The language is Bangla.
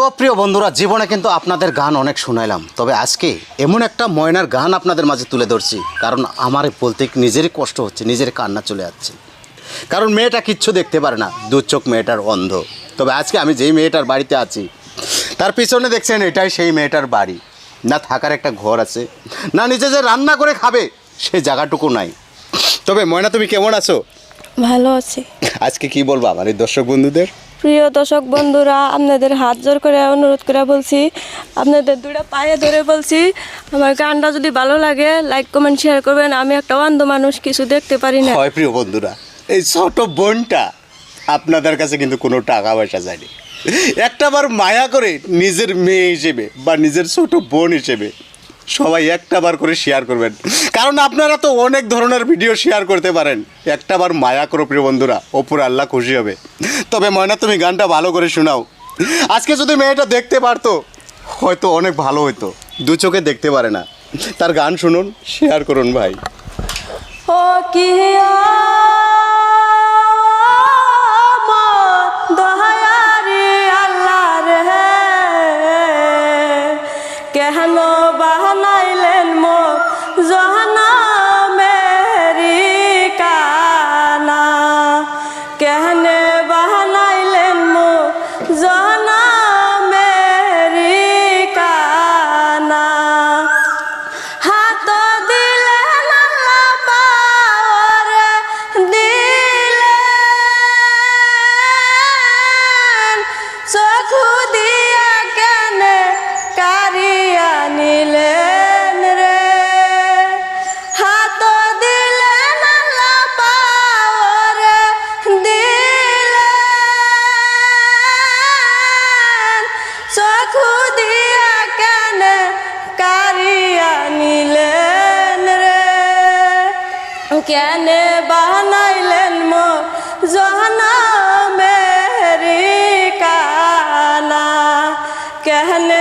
তো প্রিয় বন্ধুরা, জীবনে কিন্তু আপনাদের গান অনেক শুনাইলাম, তবে আজকে এমন একটা ময়নার গান আপনাদের মাঝে তুলে ধরছি, কারণ আমার বলতে নিজেরই কষ্ট হচ্ছে, নিজের কান্না চলে যাচ্ছে। কারণ মেয়েটা কিচ্ছু দেখতে পারে না, দু চোখ মেয়েটার অন্ধ। তবে আজকে আমি যেই মেয়েটার বাড়িতে আছি, তার পিছনে দেখছেন এটাই সেই মেয়েটার বাড়ি। না থাকার একটা ঘর আছে, না নিজে যে রান্না করে খাবে সেই জায়গাটুকু নাই। তবে ময়না, তুমি কেমন আছো? ভালো আছি। আজকে কি বলবো আমার এই দর্শক বন্ধুদের? প্রিয় দর্শক বন্ধুরা, আপনাদের হাত জোর করে অনুরোধ করে বলছি, আপনাদের দুটো পায়ে ধরে বলছি, আমার গানটা যদি ভালো লাগে লাইক কমেন্ট শেয়ার করবেন। আমি একটা অন্ধ মানুষ, কিছু দেখতে পারি না। হয় প্রিয় বন্ধুরা, এই ছোট বোনটা আপনাদের কাছে কিন্তু কোনো টাকা পয়সা যায়নি। একটাবার মায়া করে নিজের মেয়ে হিসেবে বা নিজের ছোট বোন হিসেবে সবাই একটাবার করে শেয়ার করবেন, কারণ আপনারা তো অনেক ধরনের ভিডিও শেয়ার করতে পারেন। একটাবার মায়া করো প্রিয় বন্ধুরা, ওপর আল্লাহ খুশি হবে। তবে ময়না, তুমি গানটা ভালো করে শোনাও। আজকে যদি মেয়েটা দেখতে পারতো হয়তো অনেক ভালো হতো, দু চোখে দেখতে পারে না। তার গান শুনুন, শেয়ার করুন ভাই। ও কি দহায়ারি আল্লাহ রে, কেন বানাইলেন মোর জহনামেরি কানা, কেন বানাইলেন মোর জহনামেরি কানা। হাত দিলেন আল্লাহ পাওয়ারে দিলেন, চক্ষু দিয়া কেনে কারিয়া নিলেন রে। হাত দিলেন আল্লাহ পাওয়ারে দিলেন, চক্ষু দিয়া কেনে কারিয়া নিলেন রে। কেনে বানাইলেন মোর জহনামেরি কানা, কেনে